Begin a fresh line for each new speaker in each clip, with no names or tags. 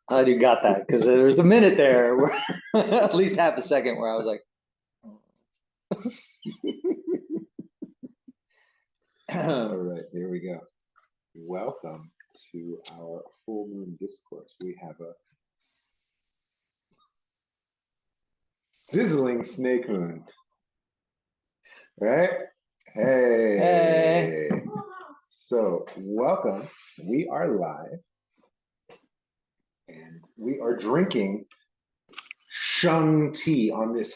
Glad you got that, because there was a minute there where at least half a second where I was like,
all right, here we go. Welcome to our full moon discourse. We have a sizzling snake moon, right? Hey. So welcome. We are live and we are drinking Sheng tea on this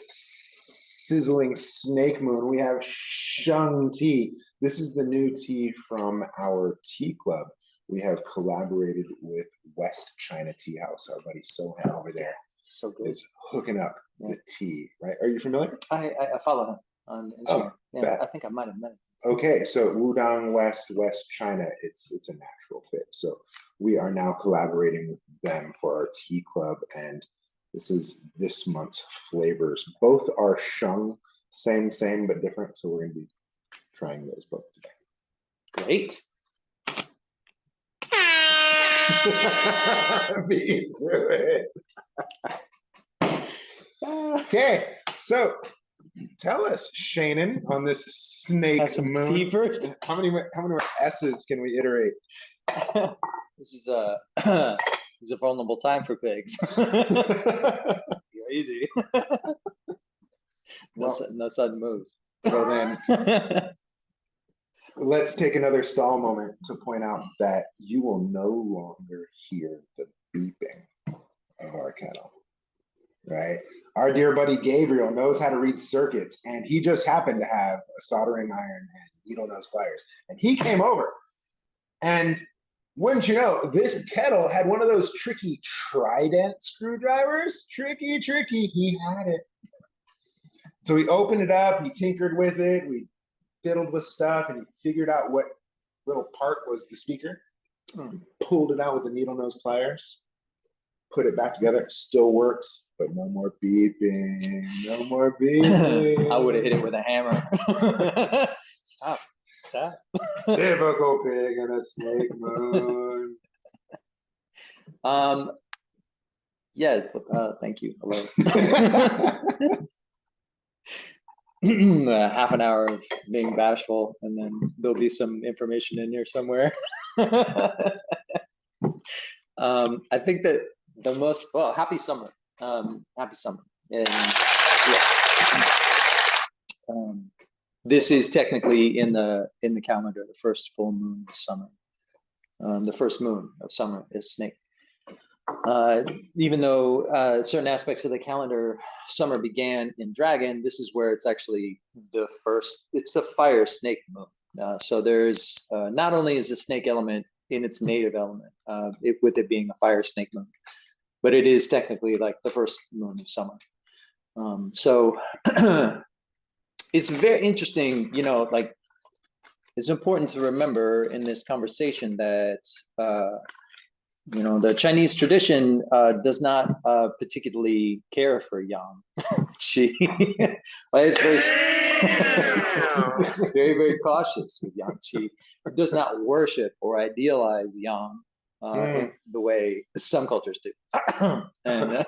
sizzling snake moon. We have Sheng tea. This is the new tea from our tea club. We have collaborated with West China Tea House. Our buddy Seanan over there
so good.
Is hooking up the tea, right? Are you familiar?
I follow him on Instagram. I think I might have met him.
Okay, so Wudang West China, it's a natural fit. So we are now collaborating with them for our tea club, and this is this month's flavors. Both are Sheng, same but different. So we're going to be trying those both today.
Great.
Be into it. Okay, so tell us, Seanan, on this snake moon.
Tea first.
How many more S's can we iterate?
This is a vulnerable time for pigs. Easy. No sudden moves.
Well then, let's take another stall moment to point out that you will no longer hear the beeping of our kettle, right? Our dear buddy Gabriel knows how to read circuits, and he just happened to have a soldering iron and needle nose pliers. And he came over, and wouldn't you know, this kettle had one of those tricky trident screwdrivers. Tricky, he had it. So we opened it up, he tinkered with it, we fiddled with stuff, and he figured out what little part was the speaker. Pulled it out with the needle nose pliers, put it back together, still works, but no more beeping, no more beeping.
I would have hit it with a hammer. Stop.
Typical pig in a snake moon.
Yeah, thank you. Hello. Half an hour of being bashful, and then there'll be some information in here somewhere. I think that the most happy summer. Happy summer. And this is technically in the calendar, the first full moon of summer. The first moon of summer is snake. Even though certain aspects of the calendar, summer began in dragon, this is where it's actually the first, it's a fire snake moon. So there's, not only is the snake element in its native element, with it being a fire snake moon, but it is technically like the first moon of summer. So it's very interesting, you know, like it's important to remember in this conversation that, you know, the Chinese tradition does not particularly care for yang qi. It's very cautious with yang qi. It does not worship or idealize yang the way some cultures do. And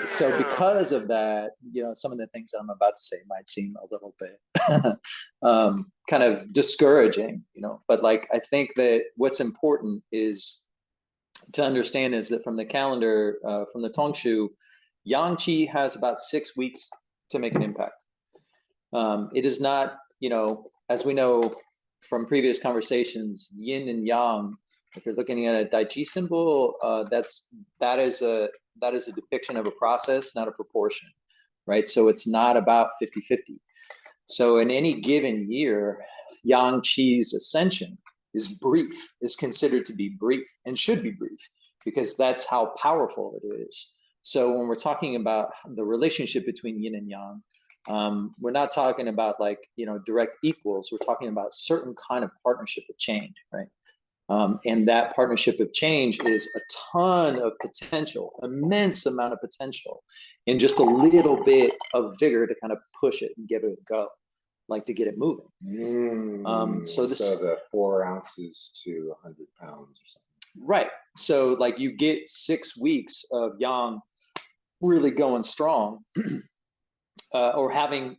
so because of that, you know, some of the things that I'm about to say might seem a little bit kind of discouraging, you know, but like, I think that what's important is to understand is that from the calendar, from the Tongshu, yang qi has about 6 weeks to make an impact. It is not, you know, as we know from previous conversations, yin and yang, if you're looking at a Tai Chi symbol, that is a depiction of a process, not a proportion, right? So it's not about 50-50. So in any given year, yang qi's ascension is brief, is considered to be brief, and should be brief, because that's how powerful it is. So when we're talking about the relationship between yin and yang, we're not talking about like, you know, direct equals. We're talking about certain kind of partnership of change, right? And that partnership of change is a ton of potential, immense amount of potential, and just a little bit of vigor to kind of push it and give it a go, like to get it moving. So
the 4 ounces to 100 pounds or something.
Right. So like you get 6 weeks of yang really going strong, or having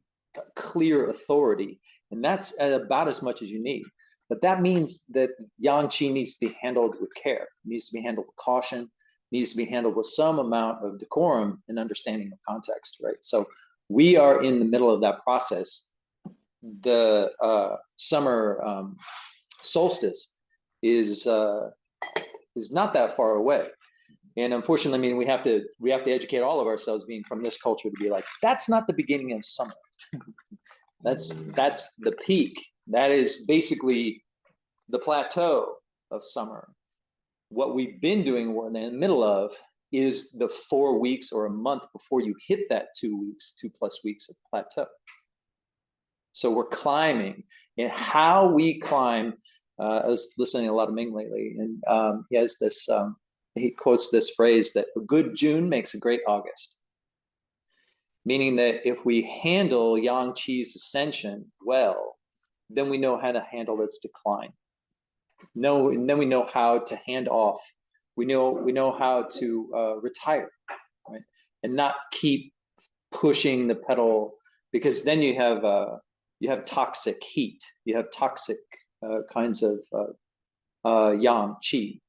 clear authority, and that's about as much as you need. But that means that yang qi needs to be handled with care, needs to be handled with caution, needs to be handled with some amount of decorum and understanding of context, right? So we are in the middle of that process. The summer solstice is not that far away, and unfortunately, I mean, we have to educate all of ourselves, being from this culture, to be like, that's not the beginning of summer. That's the peak. That is basically the plateau of summer. What we've been doing, we're in the middle of, is the 4 weeks or a month before you hit that 2 weeks, 2+ weeks of plateau. So we're climbing, and how we climb. I was listening to a lot of Ming lately, and he has this. He quotes this phrase that a good June makes a great August, meaning that if we handle yang qi's ascension well, then we know how to handle its decline. And then we know how to hand off. We know how to retire, right, and not keep pushing the pedal, because then you have toxic heat, you have toxic kinds of yang qi,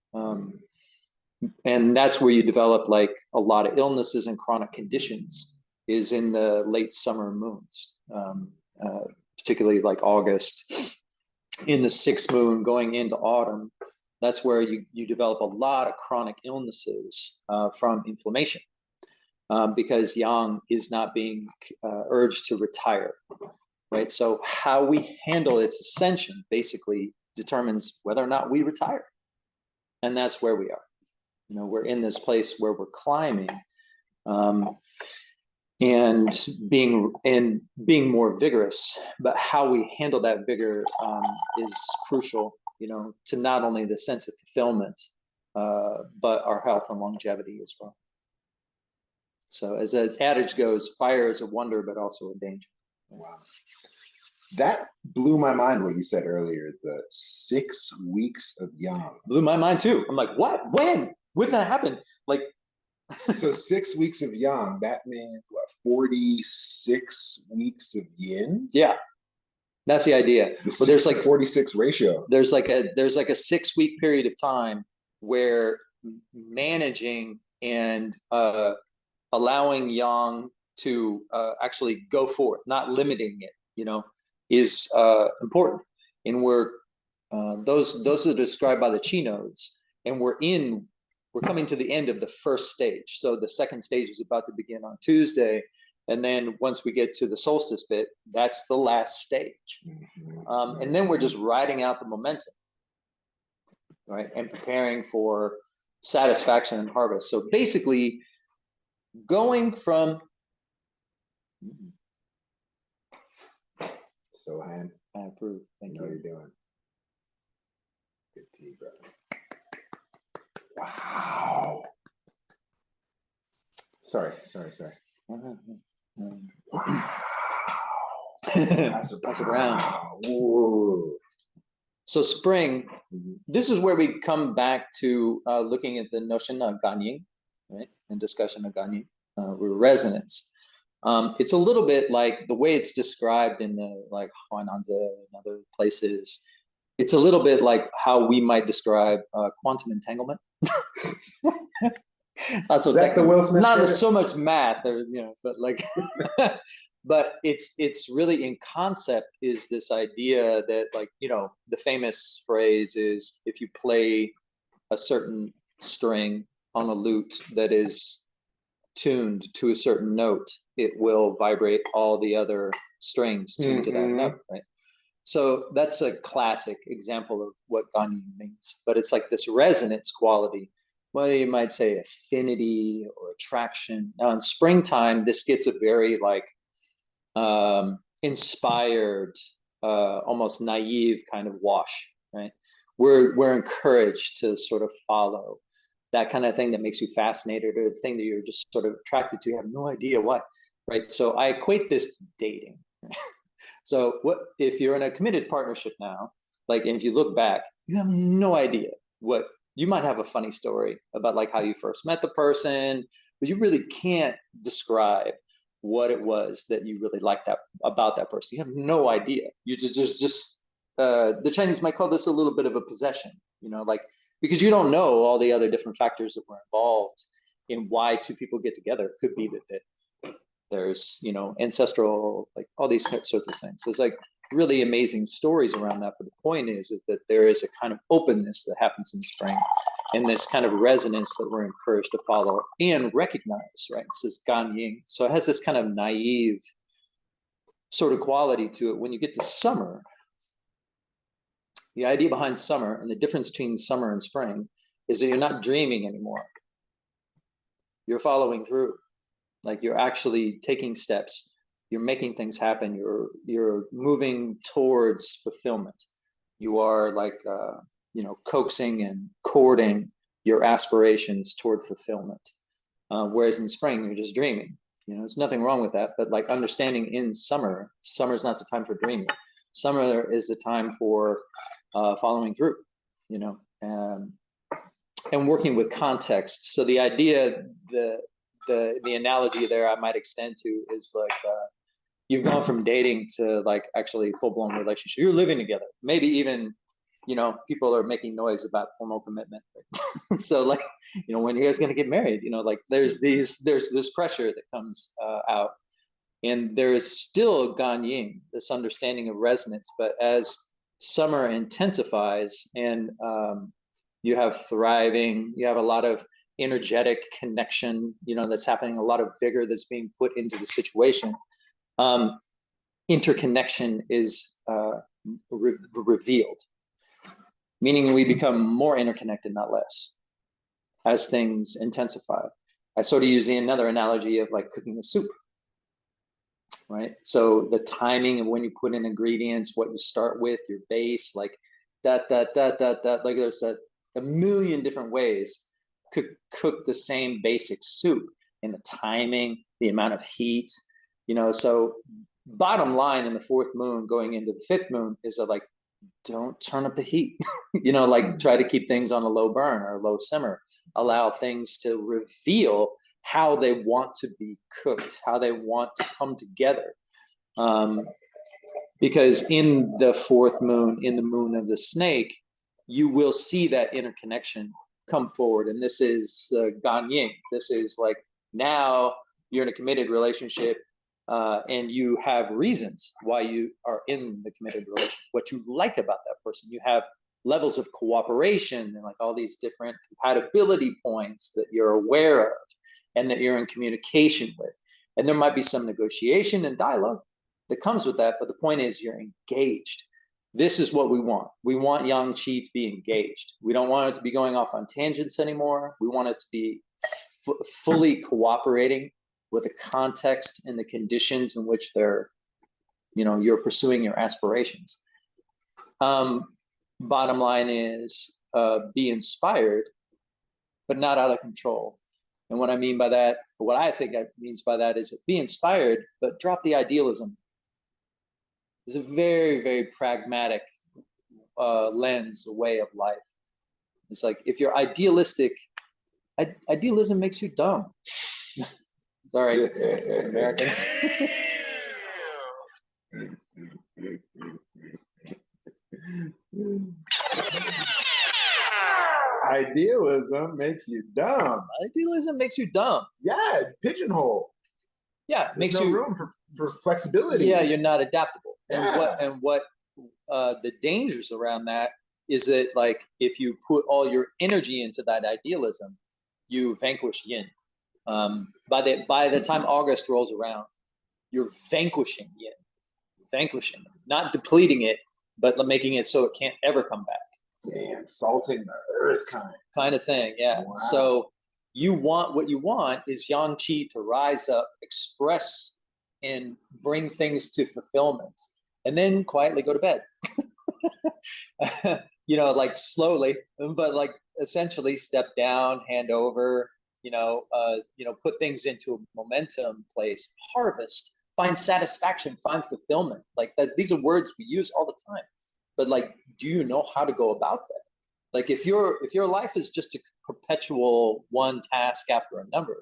and that's where you develop like a lot of illnesses and chronic conditions, is in the late summer moons, particularly like August, in the 6th moon going into autumn. That's where you develop a lot of chronic illnesses from inflammation, because yang is not being urged to retire, right? So how we handle its ascension basically determines whether or not we retire, and that's where we are. You know, we're in this place where we're climbing, and being more vigorous. But how we handle that vigor is crucial, you know, to not only the sense of fulfillment, but our health and longevity as well. So as an adage goes, fire is a wonder, but also a danger.
Wow. That blew my mind, what you said earlier, the 6 weeks of yang.
Blew my mind too. I'm like, what? When? When did that happen? Like,
so 6 weeks of yang, that means what, 46 weeks of yin?
Yeah, that's the idea.
But there's like 46 ratio.
There's like a 6-week period of time where managing and allowing yang to actually go forth, not limiting it, you know, is important. And those are described by the chi nodes, and we're coming to the end of the first stage. So the second stage is about to begin on Tuesday, and then once we get to the solstice bit, that's the last stage. And then we're just riding out the momentum, right, and preparing for satisfaction and harvest. So basically, going from
Sohan,
I approve. Thank you.
You're doing good tea, brother. Wow. Sorry. Wow.
Pass it around.
Whoa.
So spring, this is where we come back to looking at the notion of Ganying, right, and discussion of Ganying, resonance. It's a little bit like the way it's described in the like Huainanzi and other places. It's a little bit like how we might describe quantum entanglement. Not so
the Will Smith
not so much math, or, you know, but like, but it's really in concept is this idea that, like, you know, the famous phrase is, if you play a certain string on a lute that is tuned to a certain note, it will vibrate all the other strings tuned to that note, right? So that's a classic example of what Ganying means, but it's like this resonance quality. Well, you might say affinity or attraction. Now in springtime, this gets a very like inspired, almost naive kind of wash, right? We're encouraged to sort of follow that kind of thing that makes you fascinated, or the thing that you're just sort of attracted to. You have no idea why, right? So I equate this to dating. So what if you're in a committed partnership now, like, and if you look back, you have no idea what, you might have a funny story about like how you first met the person, but you really can't describe what it was that you really liked that about that person. You have no idea. You just the Chinese might call this a little bit of a possession, you know, like, because you don't know all the other different factors that were involved in why two people get together. It could be that there's, you know, ancestral, like all these sorts of things. So it's like really amazing stories around that. But the point is that there is a kind of openness that happens in spring, and this kind of resonance that we're encouraged to follow and recognize, right? This is Gan Ying. So it has this kind of naive sort of quality to it. When you get to summer, the idea behind summer and the difference between summer and spring is that you're not dreaming anymore. You're following through. Like, you're actually taking steps. You're making things happen. You're moving towards fulfillment. You are like, you know, coaxing and courting your aspirations toward fulfillment. Whereas in spring, you're just dreaming. You know, there's nothing wrong with that. But like understanding in summer, summer's not the time for dreaming. Summer is the time for following through, you know, and working with context. So the idea, the analogy there I might extend to is like, you've gone from dating to like actually full-blown relationship. You're living together. Maybe even, you know, people are making noise about formal commitment. So like, you know, when you guys going to get married, you know, like there's this pressure that comes out, and there's still Gan Ying, this understanding of resonance. But as summer intensifies and you have thriving, you have a lot of energetic connection, you know, that's happening, a lot of vigor that's being put into the situation. Interconnection is revealed, meaning we become more interconnected, not less, as things intensify. I sort of use another analogy of like cooking a soup, right? So the timing of when you put in ingredients, what you start with, your base, like that, like there's a million different ways could cook the same basic soup, and the timing, the amount of heat, you know. So bottom line, in the fourth moon going into the fifth moon is that like, don't turn up the heat. You know, like try to keep things on a low burn or low simmer. Allow things to reveal how they want to be cooked, how they want to come together. Because in the fourth moon, in the moon of the snake, you will see that interconnection come forward. And this is Gan Ying. This is like, now you're in a committed relationship, and you have reasons why you are in the committed relationship, what you like about that person. You have levels of cooperation and like all these different compatibility points that you're aware of and that you're in communication with. And there might be some negotiation and dialogue that comes with that, but the point is you're engaged. This is what we want. We want Yang Qi to be engaged. We don't want it to be going off on tangents anymore. We want it to be fully cooperating with the context and the conditions in which they're, you know, you're pursuing your aspirations. Bottom line is be inspired, but not out of control. And what I mean by that, what I think that means by that is be inspired, but drop the idealism. There's a very, very pragmatic lens, a way of life. It's like, if you're idealistic, idealism makes you dumb. Sorry, Americans.
Idealism makes you dumb.
Idealism makes you dumb.
Yeah, pigeonhole.
Yeah,
There's
makes
no
you
room for flexibility.
Yeah, you're not adaptable.
Yeah.
And what the dangers around that is that, like, if you put all your energy into that idealism, you vanquish yin. By the time August rolls around, you're vanquishing yin, vanquishing, not depleting it, but making it so it can't ever come back.
Damn, salting the earth
kind of thing. Yeah.
Wow.
So what you want is Yang Qi to rise up, express, and bring things to fulfillment, and then quietly go to bed. You know, like slowly, but like essentially step down, hand over, put things into a momentum place, harvest, find satisfaction, find fulfillment. Like that, these are words we use all the time. But like, do you know how to go about that? Like if your life is just a perpetual one task after another,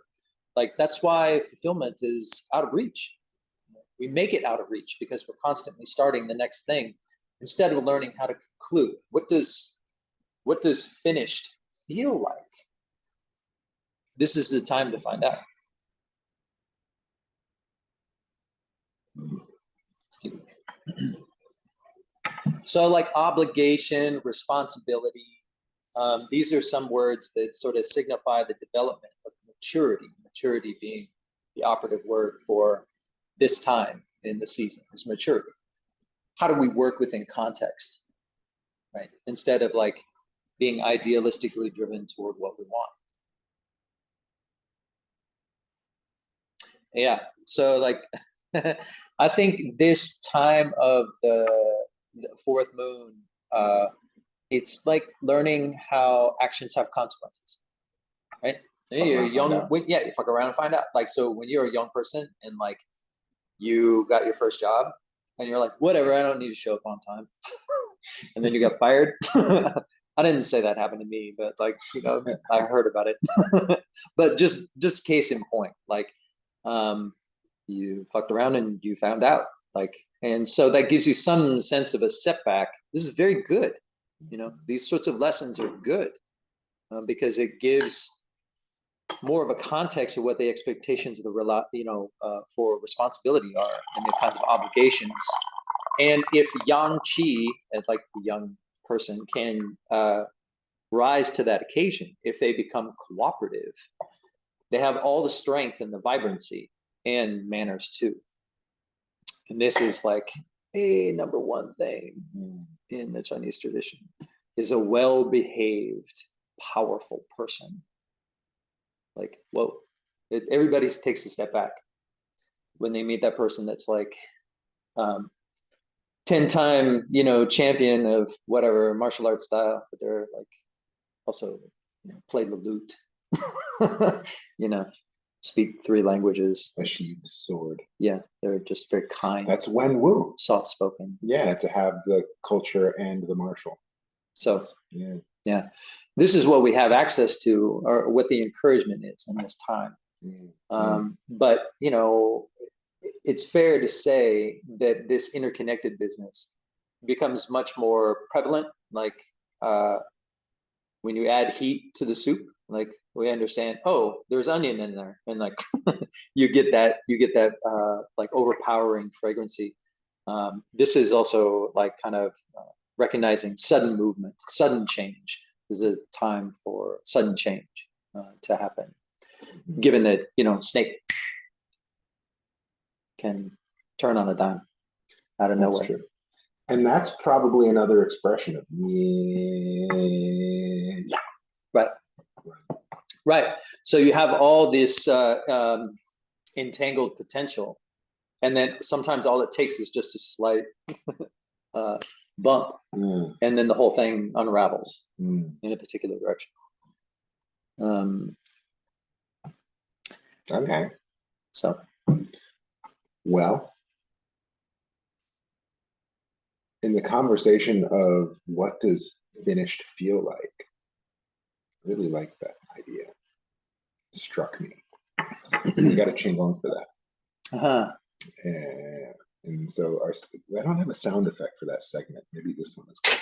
like that's why fulfillment is out of reach. We make it out of reach because we're constantly starting the next thing instead of learning how to conclude. What does finished feel like? This is the time to find out. So like obligation, responsibility, these are some words that sort of signify the development of maturity being the operative word for this time in the season, is maturity. How do we work within context, right? Instead of like being idealistically driven toward what we want. Yeah, so like, I think this time of the fourth moon, it's like learning how actions have consequences, right? You're young, yeah, you fuck around and find out. Like, so when you're a young person and like you got your first job and you're like, whatever, I don't need to show up on time. And then you got fired. I didn't say that happened to me, but like, you know, I heard about it. But just case in point, like, you fucked around and you found out, like, and so that gives you some sense of a setback. This is very good. You know, these sorts of lessons are good because it gives more of a context of what the expectations of the for responsibility are and the kinds of obligations. And if yang qi, like the young person, can rise to that occasion, if they become cooperative, they have all the strength and the vibrancy and manners too. And this is like a number one thing in the Chinese tradition, is a well-behaved, powerful person. Like, whoa, everybody takes a step back when they meet that person that's like 10-time, you know, champion of whatever martial arts style, but they're like also, you know, play the lute, you know, speak 3 languages.
A sheathed sword.
Yeah, they're just very kind.
That's ZhenWu.
Soft-spoken.
Yeah, to have the culture and the martial.
So yeah, this is what we have access to, or what the encouragement is in this time. But you know, it's fair to say that this interconnected business becomes much more prevalent. Like when you add heat to the soup, like we understand, oh, there's onion in there, and like you get that like overpowering fragrancy. This is also like kind of recognizing sudden movement, sudden change. There's a time for sudden change to happen, given that, you know, snake can turn on a dime out of nowhere.
True. And that's probably another expression of yeah.
Right. So you have all this entangled potential, and then sometimes all it takes is just a slight bump, and then the whole thing unravels in a particular direction.
Okay.
So,
well, in the conversation of what does finished feel like, I really like that idea. It struck me. We got a Qigong for that. And so I don't have a sound effect for that segment. Maybe this one is good.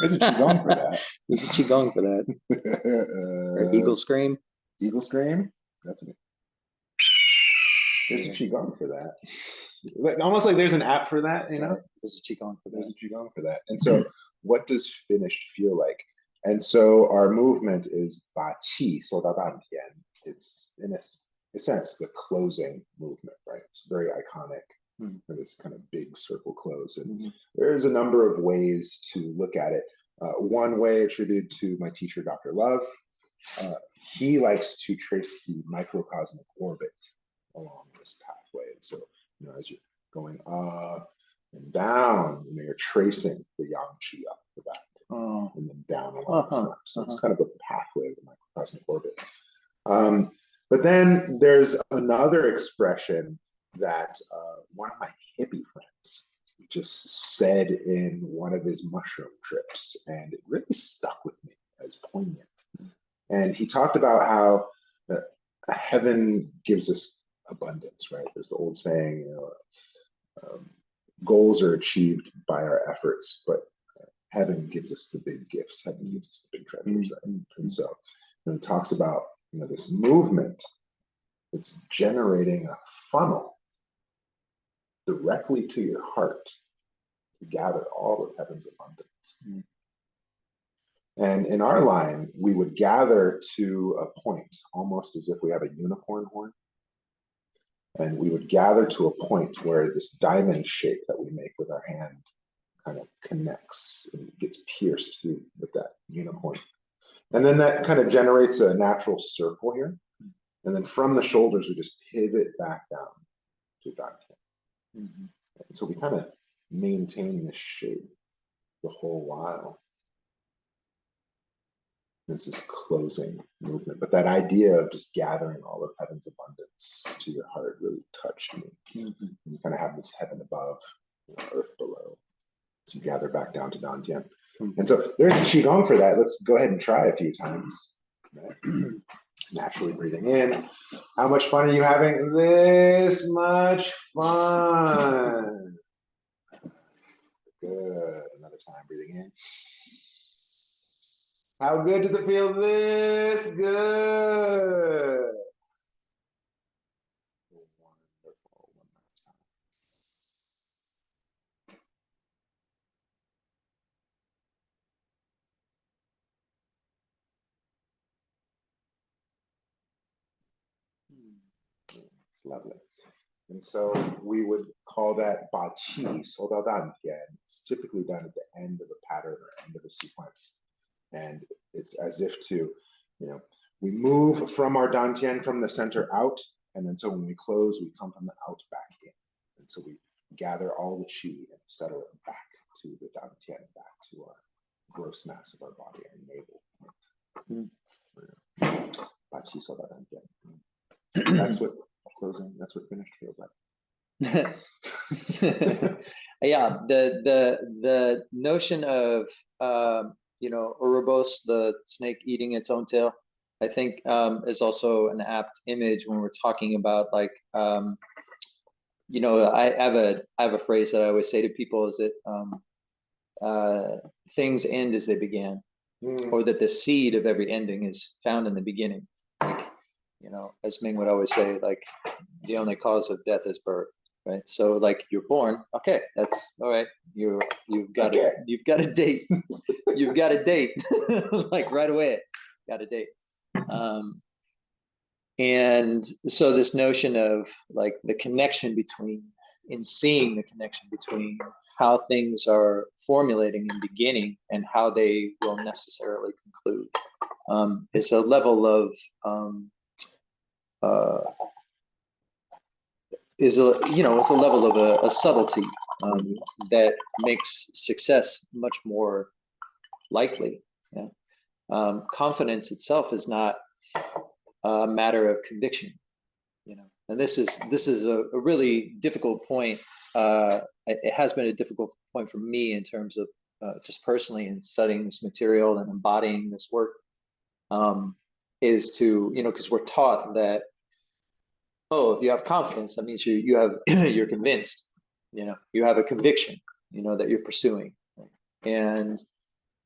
There's a Qigong for that.
There's a Qigong for that. Or eagle scream.
Eagle scream? That's it. There's a Qigong for that. Like, almost like there's an app for that, you know?
There's a Qigong for that.
There's a Qigong for that. And so what does finished feel like? And so our movement is Ba Qi, So Da Dan Tian. It's in a sense the closing movement, right? It's very iconic for this kind of big circle close. And there's a number of ways to look at it. One way attributed to my teacher, Dr. Love, he likes to trace the microcosmic orbit along this pathway. And so, you know, as you're going up and down, you know, you're tracing the yang qi up the back. And then down along the front. So it's kind of a pathway of the microcosmic orbit. But then there's another expression that one of my hippie friends just said in one of his mushroom trips, and it really stuck with me as poignant. And he talked about how heaven gives us abundance, right? There's the old saying, goals are achieved by our efforts, but heaven gives us the big gifts. Heaven gives us the big treasures, right? And so when it talks about this movement, it's generating a funnel directly to your heart to gather all of heaven's abundance. And in our line, we would gather to a point, almost as if we have a unicorn horn. And we would gather to a point where this diamond shape that we make with our hand kind of connects and gets pierced through with that unicorn. And then that kind of generates a natural circle here. And then from the shoulders, we just pivot back down to Dantian. And so we kind of maintain this shape the whole while. This is closing movement, but that idea of just gathering all of heaven's abundance to your heart really touched me. You kind of have this heaven above, earth below. So you gather back down to Dantian. And so there's a qigong for that. Let's go ahead and try a few times. Right? Naturally breathing in. How much fun are you having? This much fun. Good. Another time breathing in. How good does it feel? This good. Wonderful. One last time. It's lovely. And so we would call that Ba Qi, So Dao Dan Tian. It's typically done at the end of a pattern or end of a sequence. And it's as if to, we move from our Dantian from the center out. And then so when we close, we come from the out back in. And so we gather all the qi and settle it back to the Dantian, back to our gross mass of our body, our navel. Ba Qi, So Dao Dan Tian. That's what closing, that's what finished feels like.
Yeah, the notion of Ouroboros, the snake eating its own tail, I think is also an apt image when we're talking about like I have a phrase that I always say to people is that things end as they began, or that the seed of every ending is found in the beginning. Like, as Ming would always say, like the only cause of death is birth. Right. So like you're born. Okay, that's all right. You've got a date. You've got a date. Like right away. Got a date. And so this notion of like the connection between, in seeing the connection between how things are formulating and beginning and how they will necessarily conclude, is a level of it's a level of a subtlety that makes success much more likely. Yeah. Confidence itself is not a matter of conviction, and this is a really difficult point. It has been a difficult point for me in terms of just personally in studying this material and embodying this work, is to, because we're taught that, oh, if you have confidence, that means you're convinced, you have a conviction, that you're pursuing. And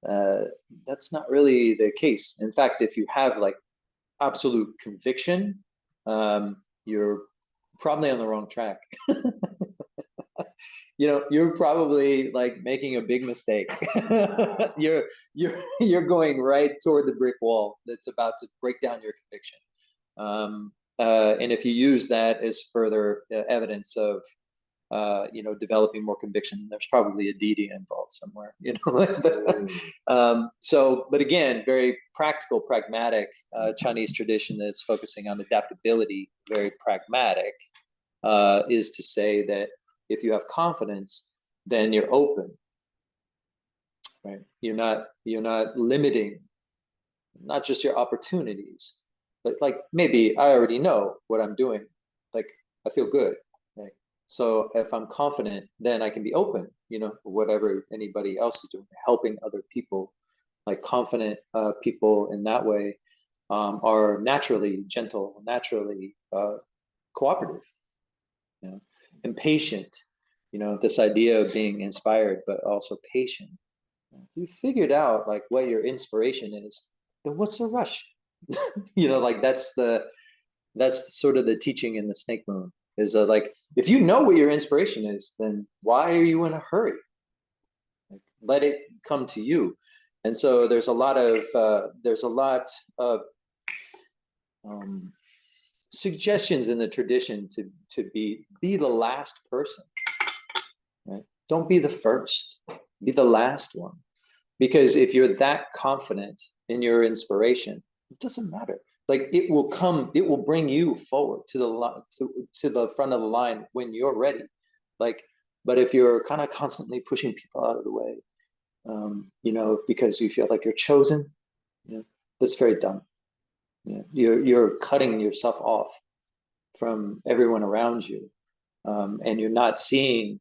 that's not really the case. In fact, if you have like absolute conviction, you're probably on the wrong track. You're probably like making a big mistake. You're going right toward the brick wall that's about to break down your conviction. And if you use that as further evidence of, developing more conviction, there's probably a deity involved somewhere, but again, very practical, pragmatic Chinese tradition that's focusing on adaptability, very pragmatic, is to say that if you have confidence, then you're open, right? You're not limiting, not just your opportunities, but like maybe I already know what I'm doing. Like I feel good. Like So if I'm confident, then I can be open, you know, whatever anybody else is doing, helping other people. Like confident people in that way are naturally gentle, naturally cooperative, you know, and patient. You know, this idea of being inspired, but also patient. If you figured out like what your inspiration is, then what's the rush? You know, like that's sort of the teaching in the Snake Moon is like if you know what your inspiration is, then why are you in a hurry? Like, let it come to you. And so there's a lot of um, suggestions in the tradition to be the last person, right? Don't be the first, be the last one. Because if you're that confident in your inspiration, it doesn't matter. Like it will come, it will bring you forward to to the front of the line when you're ready. Like, but if you're kind of constantly pushing people out of the way, you know, because you feel like you're chosen, you know, that's very dumb. You know, you're cutting yourself off from everyone around you, and you're not seeing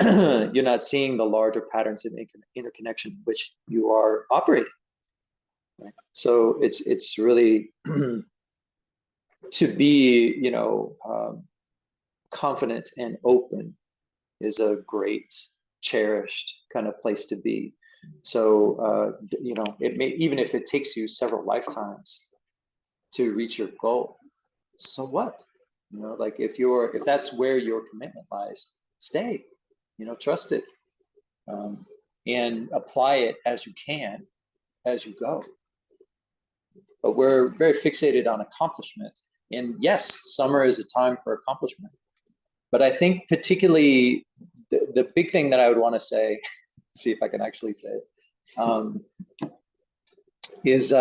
you're not seeing the larger patterns of interconnection which you are operating. Right? So it's really to be, you know, confident and open is a great, cherished kind of place to be. So you know, it may even if it takes you several lifetimes to reach your goal. So what? You know, like if that's where your commitment lies, stay. You know, trust it, and apply it as you can as you go. But we're very fixated on accomplishment. And yes, summer is a time for accomplishment. But I think particularly the big thing that I would want to say, see if I can actually say it, is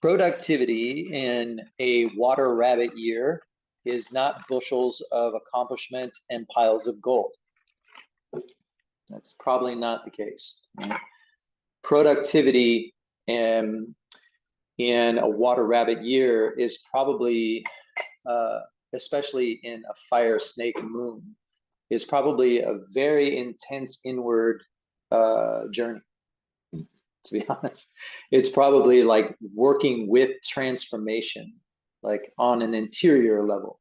productivity in a water rabbit year is not bushels of accomplishment and piles of gold. That's probably not the case. Right? Productivity in a water rabbit year is probably, especially in a fire snake moon, is probably a very intense inward journey. To be honest, it's probably like working with transformation, like on an interior level,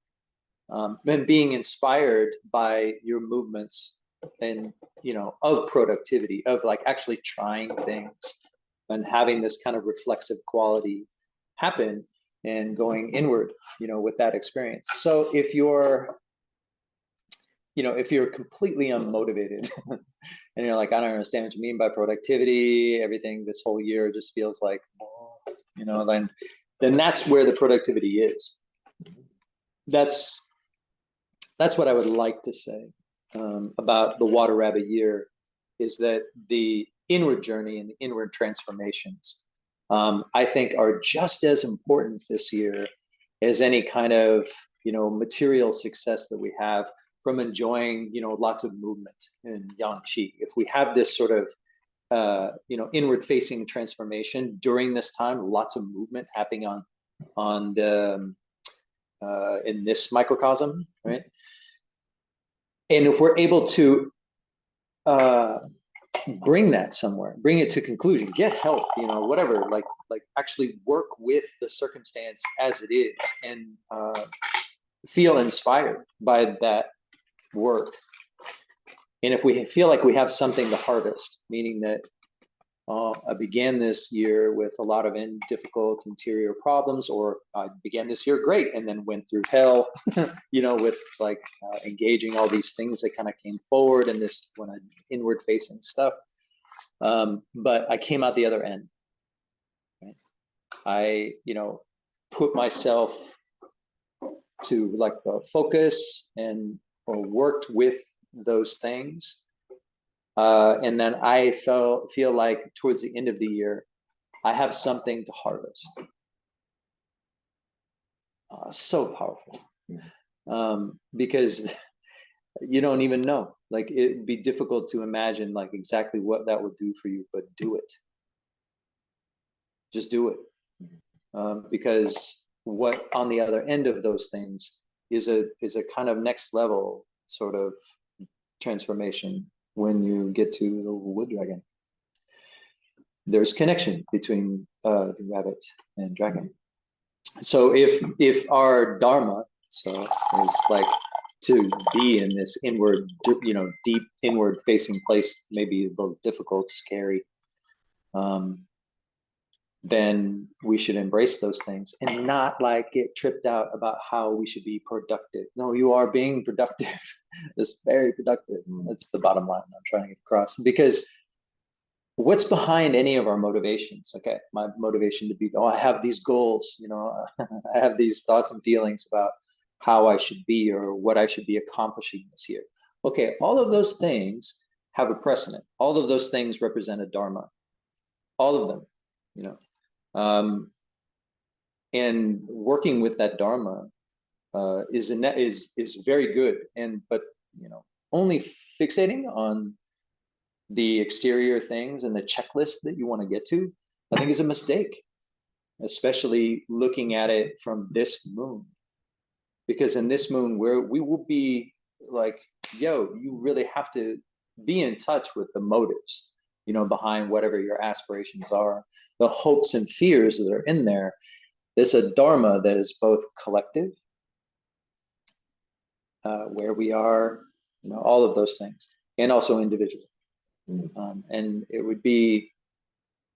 and being inspired by your movements and, you know, of productivity, of like actually trying things and having this kind of reflexive quality happen and going inward, you know, with that experience. So if you're, you know, if you're completely unmotivated and you're like, I don't understand what you mean by productivity, everything this whole year just feels like, you know, then that's where the productivity is. That's what I would like to say about the water rabbit year, is that the inward journey and the inward transformations, I think, are just as important this year as any kind of, you know, material success that we have from enjoying, you know, lots of movement in yang qi. If we have this sort of you know, inward facing transformation during this time, lots of movement happening on the in this microcosm, right? And if we're able to bring that somewhere, bring it to conclusion, get help, you know, whatever, like actually work with the circumstance as it is, and feel inspired by that work. And if we feel like we have something to harvest, meaning that I began this year with a lot of difficult interior problems, or I began this year great and then went through hell, you know, with like engaging all these things that kind of came forward in this when I inward facing stuff. But I came out the other end. Right? I, you know, put myself to like focus and or worked with those things. And then I feel like towards the end of the year, I have something to harvest. So powerful. Because you don't even know. Like it'd be difficult to imagine like exactly what that would do for you, but do it. Just do it. Because what on the other end of those things is a kind of next level sort of transformation when you get to the wood dragon. There's connection between the rabbit and dragon. So if our dharma is like to be in this inward, deep inward facing place, maybe a little difficult, scary, then we should embrace those things and not like get tripped out about how we should be productive. No, you are being productive. It's very productive. That's the bottom line I'm trying to get across. Because what's behind any of our motivations? Okay, my motivation to be, I have these goals, I have these thoughts and feelings about how I should be or what I should be accomplishing this year. Okay, all of those things have a precedent. All of those things represent a dharma. All of them, and working with that dharma is very good. But only fixating on the exterior things and the checklist that you want to get to, I think is a mistake, especially looking at it from this moon. Because in this moon, we will be like, you really have to be in touch with the motives, behind whatever your aspirations are, the hopes and fears that are in there. There's a dharma that is both collective, where we are, all of those things, and also individual. And it would be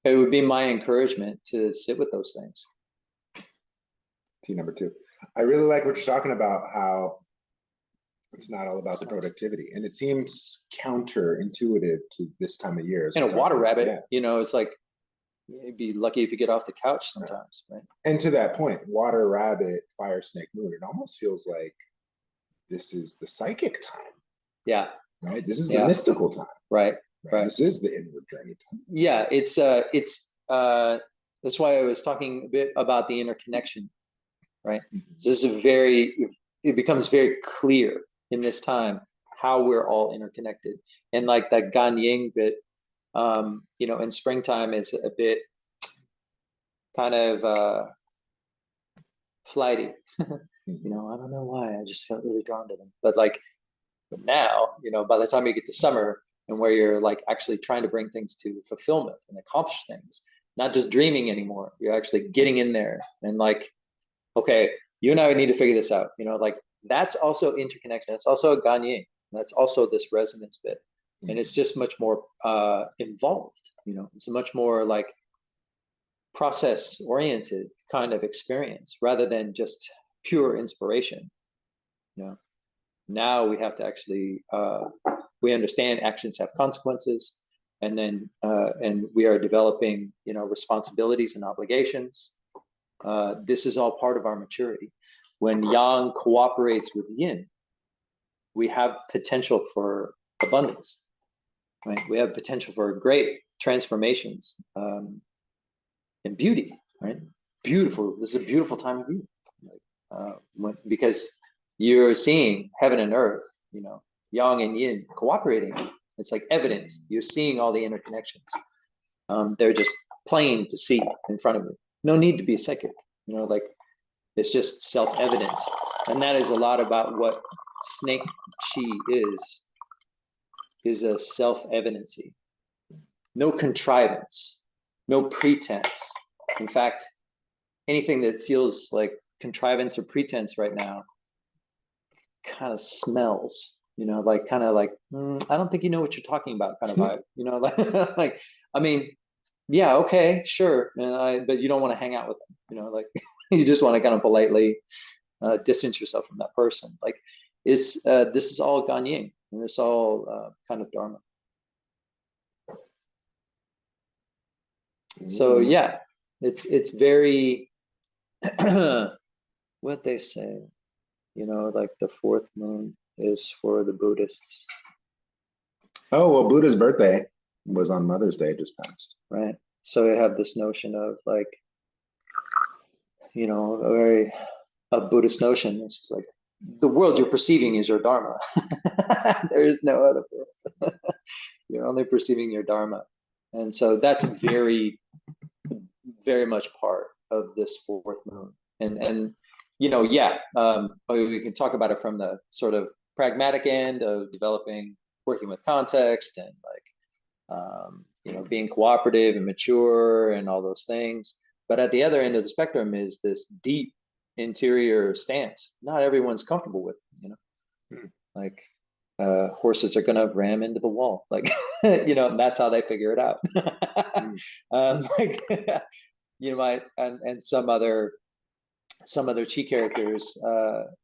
my encouragement to sit with those things.
T number 2. I really like what you're talking about, how it's not all about the productivity. And it seems counterintuitive to this time of year.
And a water rabbit, it's like, you'd be lucky if you get off the couch sometimes, right?
And to that point, water rabbit, fire snake moon, it almost feels like this is the psychic time.
Yeah.
Right? This is the mystical time.
Right.
This is the inward journey time.
Yeah, it's that's why I was talking a bit about the interconnection, right? This is it becomes very clear in this time how we're all interconnected. And like that Ganying bit, in springtime is a bit kind of flighty. I don't know why, I just felt really drawn to them. But now, by the time you get to summer, and where you're like actually trying to bring things to fulfillment and accomplish things, not just dreaming anymore. You're actually getting in there and like, okay, you and I need to figure this out. That's also interconnection. That's also a Ganying. That's also this resonance bit. And it's just much more involved. It's a much more like process oriented kind of experience rather than just pure inspiration. Now we have to actually, we understand actions have consequences, and then and we are developing responsibilities and obligations. This is all part of our maturity. When yang cooperates with yin, we have potential for abundance, right? We have potential for great transformations and beauty, right? Beautiful. This is a beautiful time of year, because you're seeing heaven and earth, yang and yin cooperating. It's like evident. You're seeing all the interconnections. They're just plain to see in front of you. No need to be a psychic. It's just self-evident. And that is a lot about what snake chi is a self-evidency. No contrivance, no pretense. In fact, anything that feels like contrivance or pretense right now kind of smells, I don't think you know what you're talking about kind of vibe, I mean, yeah, okay, sure. But you don't want to hang out with them, you just want to kind of politely distance yourself from that person. This is all Ganying, and this all kind of Dharma. So yeah, it's very what they say, the fourth moon is for the Buddhists.
Oh, well, Buddha's birthday was on Mother's Day just passed.
Right. So they have this notion of a Buddhist notion. It's just like the world you're perceiving is your Dharma. There is no other world. You're only perceiving your Dharma. And so that's very, very much part of this fourth moon. And yeah, we can talk about it from the sort of pragmatic end of working with context, and being cooperative and mature and all those things. But at the other end of the spectrum is this deep interior stance. Not everyone's comfortable with, like horses are gonna ram into the wall, like and that's how they figure it out. Like and some other chi characters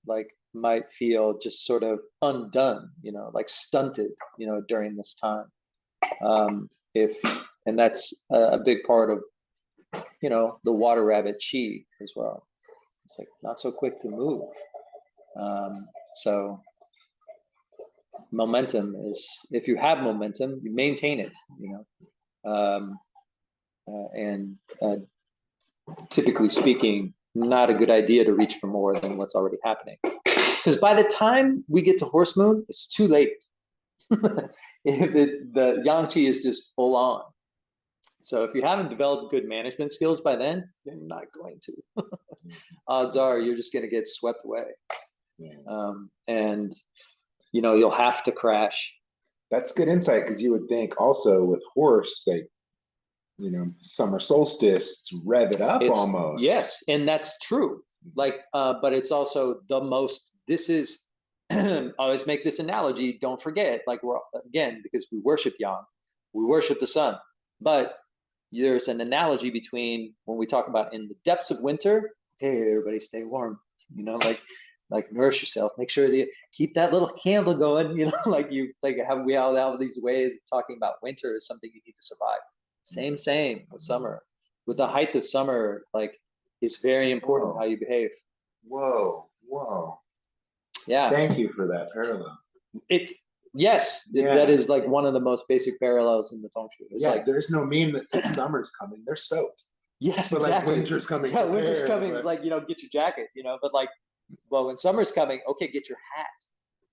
like might feel just sort of undone, like stunted, during this time. And that's a big part of the water rabbit chi as well. It's like not so quick to move. So momentum is, if you have momentum, you maintain it, and typically speaking, not a good idea to reach for more than what's already happening, because by the time we get to horse moon, it's too late. The yang qi is just full on. So if you haven't developed good management skills by then, you're not going to. Odds are you're just going to get swept away. And you'll have to crash.
That's good insight, because you would think also with horse, like, summer solstice, rev it up almost.
Yes, and that's true. Like, but it's also the most. This is. I always make this analogy. Don't forget, like, we're again, because we worship yang, we worship the sun, but there's an analogy between when we talk about in the depths of winter. Okay, everybody, stay warm. Like nourish yourself. Make sure that you keep that little candle going. We all have these ways of talking about winter as something you need to survive. Same with summer. With the height of summer, like, it's very important how you behave.
Whoa.
Yeah.
Thank you for that parallel.
That is like one of the most basic parallels in the Tong Shu. It's like
there's no meme that says summer's coming. They're stoked.
Yes,
but
exactly.
Like winter's coming.
Yeah, winter's coming. It's like, get your jacket, but like, well, when summer's coming, okay, get your hat.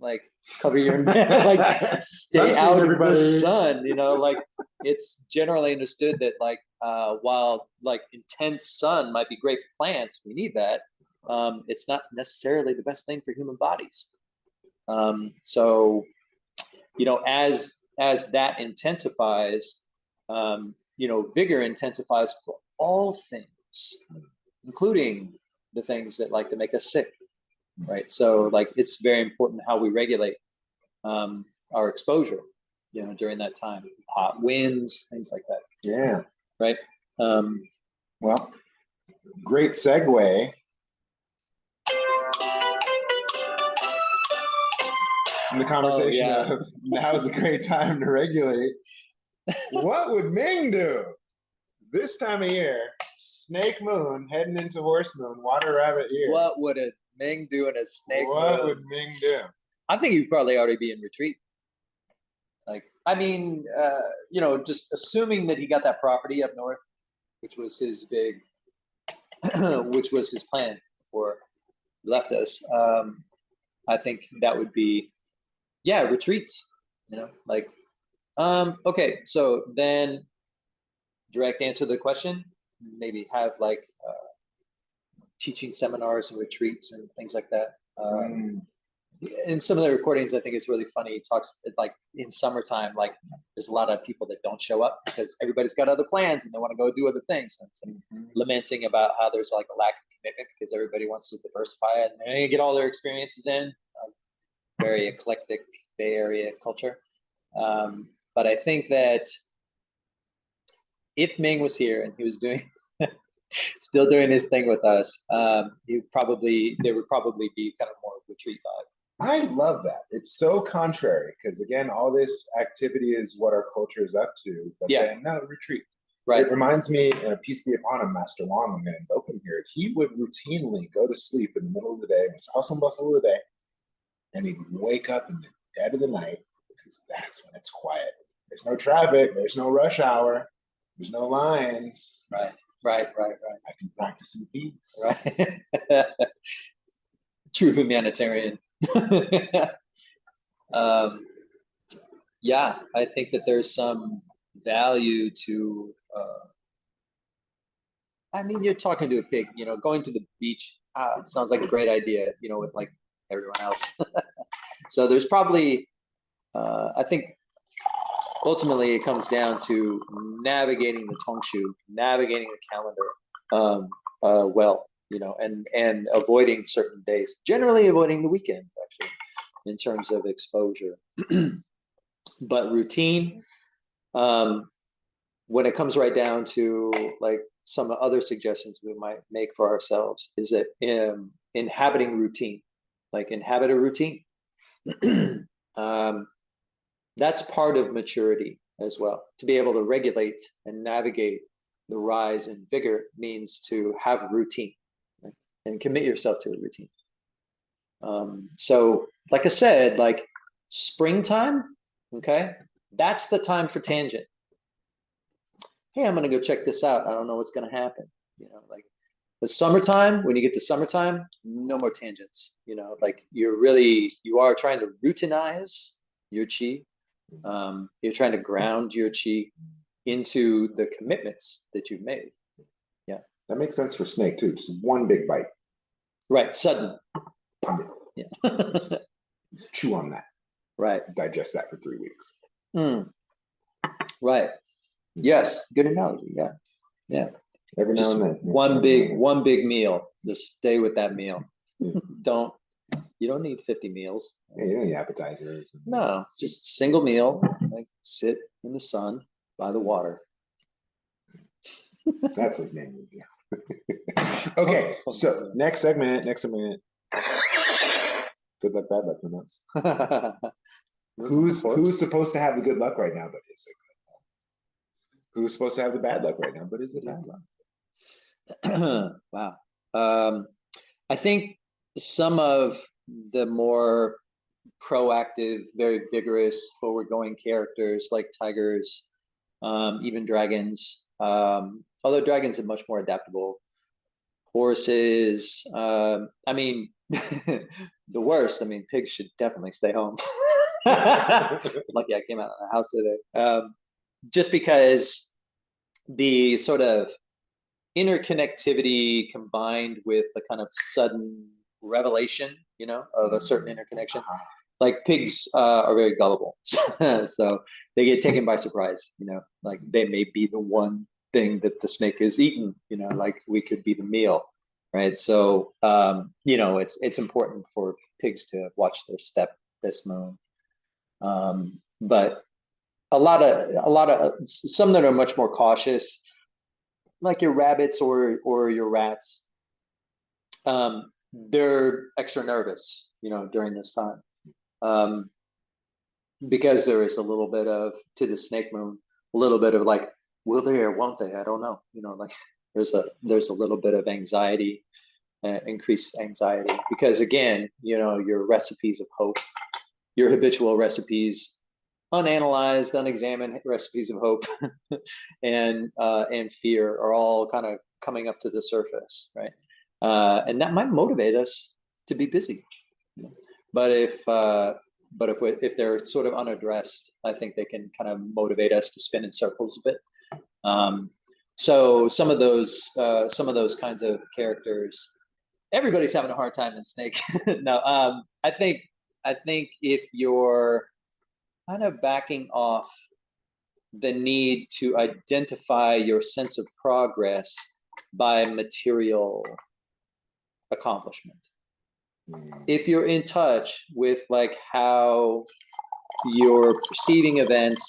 Like, cover your like stay out of the sun. Like, it's generally understood that like while like intense sun might be great for plants, we need that. It's not necessarily the best thing for human bodies. So as that intensifies, vigor intensifies for all things, including the things that like to make us sick, right? So like, it's very important how we regulate our exposure, during that time. Hot winds, things like that.
Yeah.
Right.
Well, great segue. In the conversation of now is a great time to regulate. What would Ming do this time of year? Snake moon heading into horse moon, water rabbit year.
What would a Ming do in a snake moon?
What would Ming do?
I think he'd probably already be in retreat. Like, I mean, just assuming that he got that property up north, which was his plan before he left us. I think that would be, retreats, like, okay. So then direct answer to the question, maybe have like teaching seminars and retreats and things like that. In some of the recordings, I think it's really funny. He talks like in summertime, like there's a lot of people that don't show up because everybody's got other plans and they want to go do other things. And lamenting about how there's like a lack of commitment because everybody wants to diversify and they get all their experiences in. Very eclectic Bay Area culture. But I think that if Ming was here and he was still doing his thing with us, there would probably be kind of more retreat vibe.
I love that. It's so contrary because, again, all this activity is what our culture is up to. But then, no, retreat. Right. It reminds me, peace be upon him, Master Wong, I'm going to invoke him here. He would routinely go to sleep in the middle of the day, was hustle and bustle of the day, and he'd wake up in the dead of the night because that's when it's quiet. There's no traffic. There's no rush hour. There's no lines.
Right.
I can practice in peace.
Right. True humanitarian. I think that there's some value to I mean, you're talking to a pig, going to the beach, sounds like a great idea, with like everyone else. So there's probably, I think ultimately it comes down to navigating the tongshu, navigating the calendar well, and avoiding certain days, generally avoiding the weekend, actually, in terms of exposure. But routine, when it comes right down to like some other suggestions we might make for ourselves, is that inhabiting routine, like inhabit a routine. That's part of maturity as well. To be able to regulate and navigate the rise in vigor means to have routine, right? And commit yourself to a routine. So like I said, like springtime, okay, that's the time for tangent. Hey, I'm gonna go check this out. I don't know what's gonna happen. Like the summertime, when you get to summertime, no more tangents. Like you are trying to routinize your chi. You're trying to ground your chi into the commitments that you've made. Yeah.
That makes sense for snake too. Just one big bite.
Right. Sudden.
Yeah.
Yeah.
Just chew on that.
Right.
Digest that for 3 weeks.
Right. Yes. Good analogy. Yeah. Yeah.
Every
Just
now and then.
one big meal. Just stay with that meal. You don't need 50 meals.
Yeah, you don't need appetizers.
No, just single meal. Like sit in the sun by the water.
That's his name. Yeah. Okay, so next segment. Good luck, bad luck. Who knows? Who's supposed to have the good luck right now? But is it good? Who's supposed to have the bad luck right now? But is it bad luck?
Wow. I think some of the more proactive, very vigorous, forward-going characters like tigers, even dragons. Although dragons are much more adaptable. Horses. I mean, the worst. I mean, pigs should definitely stay home. Lucky I came out of the house today. Just because the sort of interconnectivity combined with the kind of sudden revelation, of a certain interconnection. Like pigs are very gullible, so they get taken by surprise. Like they may be the one thing that the snake is eaten. Like we could be the meal, right? So it's important for pigs to watch their step this moon. But a lot of some that are much more cautious, like your rabbits or your rats, they're extra nervous, during this time, because there is a little bit of, to the snake moon, a little bit of like, will they or won't they? I don't know. Like there's a little bit of anxiety, increased anxiety, because again, your recipes of hope, your habitual recipes, unanalyzed, unexamined recipes of hope and fear are all kind of coming up to the surface, right? And that might motivate us to be busy. But if they're sort of unaddressed, I think they can kind of motivate us to spin in circles a bit. So some of those kinds of characters, everybody's having a hard time in Snake. No, I think if you're kind of backing off the need to identify your sense of progress by material accomplishment. If you're in touch with like how you're perceiving events,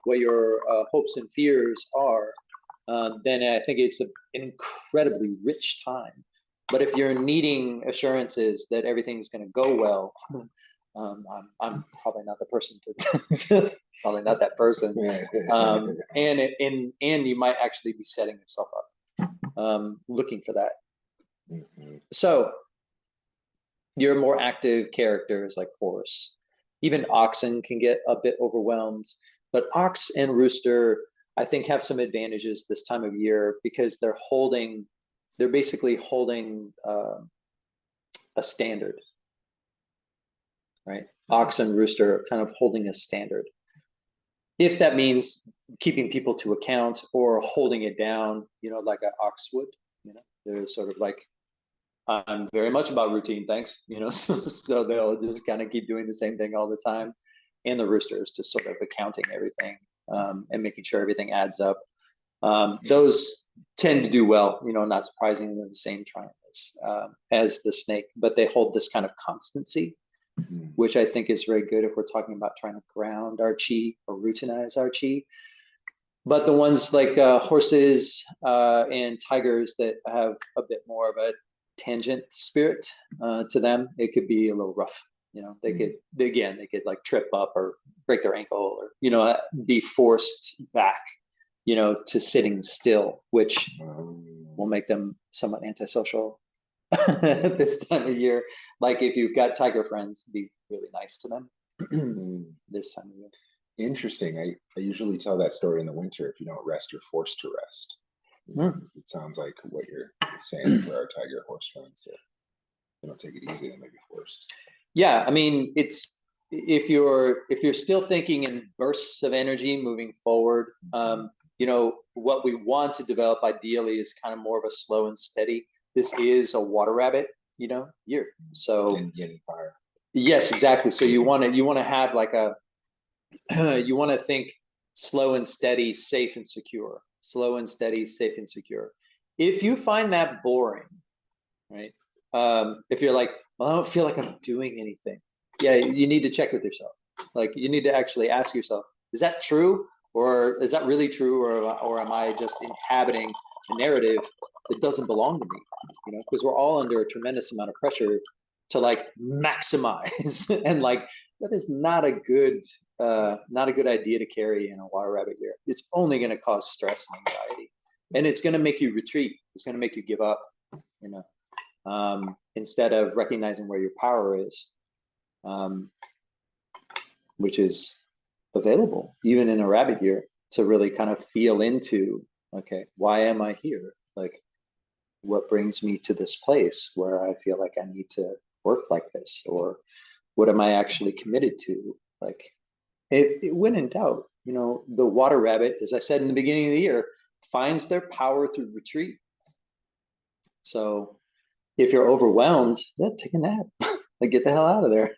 what your hopes and fears are, then I think it's an incredibly rich time. But if you're needing assurances that everything's going to go well, I'm probably not the person to probably not that person. And you might actually be setting yourself up, looking for that. So your more active characters like horse, even oxen can get a bit overwhelmed, but ox and rooster, I think, have some advantages this time of year because they're basically holding a standard, right? Ox and rooster are kind of holding a standard. If that means keeping people to account or holding it down, like an ox would. They're sort of like, I'm very much about routine, thanks. So they'll just kind of keep doing the same thing all the time. And the rooster is just sort of accounting everything, and making sure everything adds up. Those tend to do well, not surprisingly, in the same triangles as the snake, but they hold this kind of constancy, which I think is very good if we're talking about trying to ground our chi or routinize our chi. But the ones like horses and tigers that have a bit more of a tangent spirit to them, it could be a little rough. They could like trip up or break their ankle, or be forced back to sitting still, which will make them somewhat antisocial this time of year. Like if you've got tiger friends, be really nice to them this time of year.
Interesting. I usually tell that story in the winter. If you don't rest, you're forced to rest. It sounds like what you're saying for our tiger horse friends. So they don't take it easy, they may be forced.
Yeah, I mean, it's if you're still thinking in bursts of energy moving forward, what we want to develop ideally is kind of more of a slow and steady. This is a water rabbit, year. So
Yin fire.
Yes, exactly. So you want to have like you want to think slow and steady, safe and secure. Slow and steady, safe and secure. If you find that boring, right? If you're like, well, I don't feel like I'm doing anything. Yeah, you need to check with yourself. Like you need to actually ask yourself, is that true? Or is that really true? Or am I just inhabiting a narrative that doesn't belong to me? Because we're all under a tremendous amount of pressure to like maximize and like that is not a good idea to carry in a water rabbit year. It's only going to cause stress and anxiety, and it's going to make you retreat. It's going to make you give up, instead of recognizing where your power is, which is available even in a rabbit year, to really kind of feel into, okay, why am I here? Like, what brings me to this place where I feel like I need to work like this, or what am I actually committed to? Like, when in doubt, the water rabbit, as I said in the beginning of the year, finds their power through retreat. So if you're overwhelmed, take a nap. Like, get the hell out of there.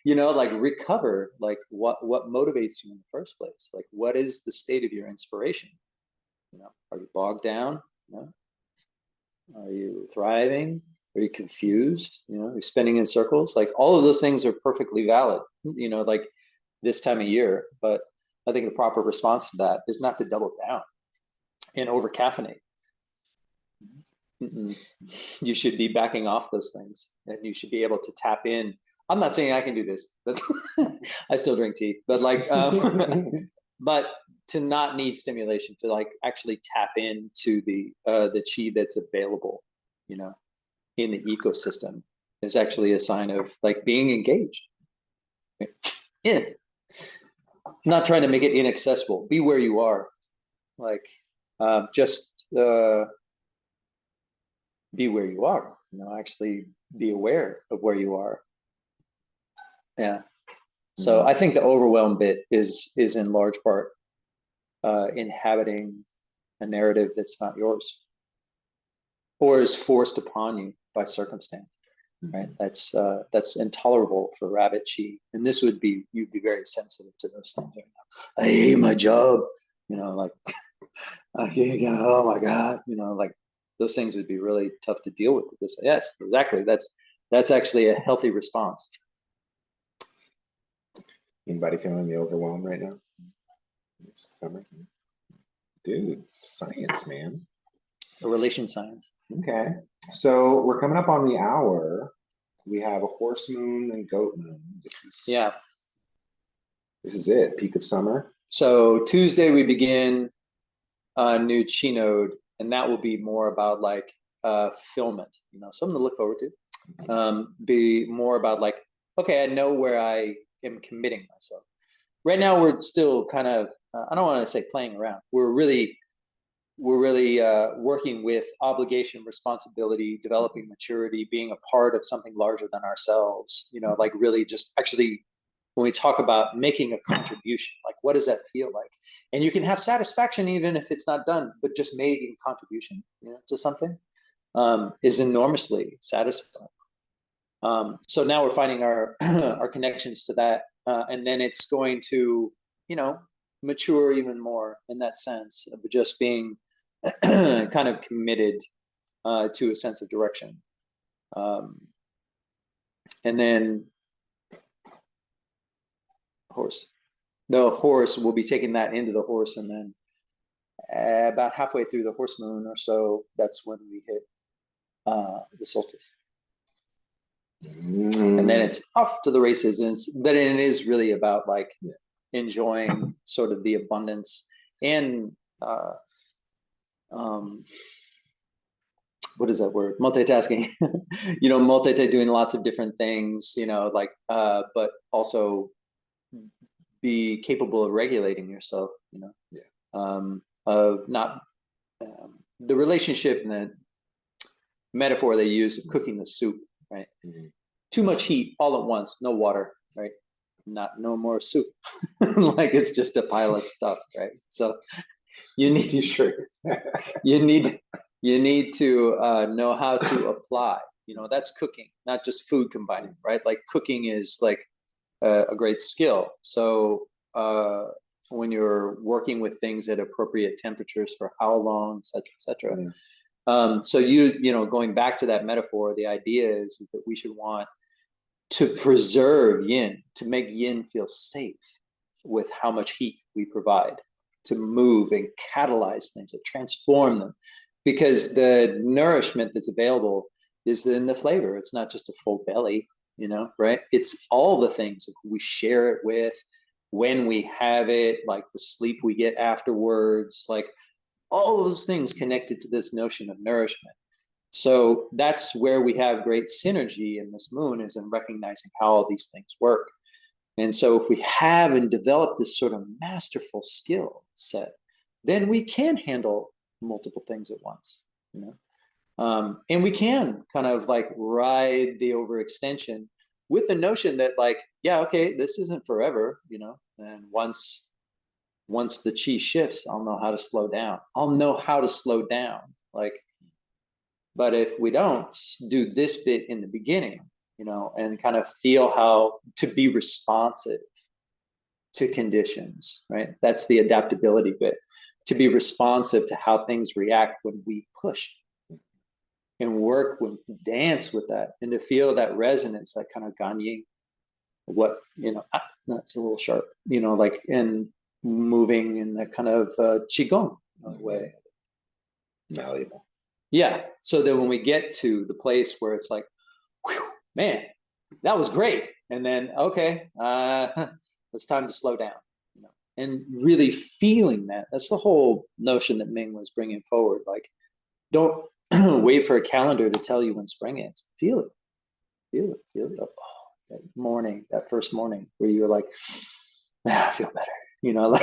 Like recover. Like what motivates you in the first place? Like, what is the state of your inspiration? Are you bogged down? Are you thriving? Are you confused? You're spinning in circles. Like, all of those things are perfectly valid, like this time of year. But I think the proper response to that is not to double down and over caffeinate. You should be backing off those things, and you should be able to tap in. I'm not saying I can do this, but I still drink tea, but like, but to not need stimulation, to like actually tap into the chi that's available, in the ecosystem, is actually a sign of like being engaged. Yeah. Not trying to make it inaccessible. Be where you are. Like, just be where you are. Actually be aware of where you are. Yeah. So I think the overwhelm bit is in large part inhabiting a narrative that's not yours, or is forced upon you by circumstance. Right? That's intolerable for rabbit chi, and this would be, you'd be very sensitive to those things right now. I hate my job, like, oh my god, like those things would be really tough to deal with. This, yes, exactly. That's actually a healthy response.
Anybody feeling the overwhelm right now? Summer, dude, science, man.
A relation science.
Okay, so we're coming up on the hour. We have a horse moon and goat moon. This is it, peak of summer.
So Tuesday we begin a new chi node, and that will be more about like fulfillment, something to look forward to. Be more about like, okay, I know where I am committing myself. Right now we're still kind of, I don't want to say playing around. We're really working with obligation, responsibility, developing maturity, being a part of something larger than ourselves, like really just actually when we talk about making a contribution, like what does that feel like? And you can have satisfaction even if it's not done, but just making a contribution, you know, to something is enormously satisfying. So now we're finding our our connections to that, and then it's going to, you know, mature even more in that sense of just being kind of committed to a sense of direction. And then the horse will be taking that into the horse, and then about halfway through the horse moon or so, that's when we hit the solstice. And then it's off to the races, and then it is really about like enjoying sort of the abundance and what is that word? Multitasking. You know, doing lots of different things, you know, like but also be capable of regulating yourself, you know. Of not the relationship and the metaphor they use of cooking the soup, right? Too much heat all at once, no water, right? No more soup. Like it's just a pile of stuff, right? So you need to you need to know how to apply. You know, that's cooking, not just food combining, right? Like cooking is like a great skill. So when you're working with things at appropriate temperatures for how long, et cetera, et cetera. So you know, going back to that metaphor, the idea is that we should want to preserve yin, to make yin feel safe with how much heat we provide, to move and catalyze things, to transform them, because the nourishment that's available is in the flavor. It's not just a full belly, you know, right? It's all the things we share it with, when we have it, like the sleep we get afterwards, like all those things connected to this notion of nourishment. So that's where we have great synergy in this moon, is in recognizing how all these things work. And so if we have and develop this sort of masterful skill set, then we can handle multiple things at once, you know. And we can kind of like ride the overextension with the notion that like, yeah, okay, this isn't forever, you know. And once the chi shifts, I'll know how to slow down. I'll know how to slow down. Like, but if we don't do this bit in the beginning, you know, and kind of feel how to be responsive to conditions, right? That's the adaptability bit. To be responsive to how things react when we push, and work with, dance with that, and to feel that resonance, that kind of Ganying, what, you know, that's a little sharp, you know, like in moving in that kind of Qigong way.
Malleable.
Yeah. So that when we get to the place where it's like, whew, man, that was great. And then, okay, it's time to slow down, you know, and really feeling that. That's the whole notion that Ming was bringing forward. Like, don't wait for a calendar to tell you when spring is. Feel it, feel it, feel it. Oh, that morning, that first morning where you're like, I feel better. You know, like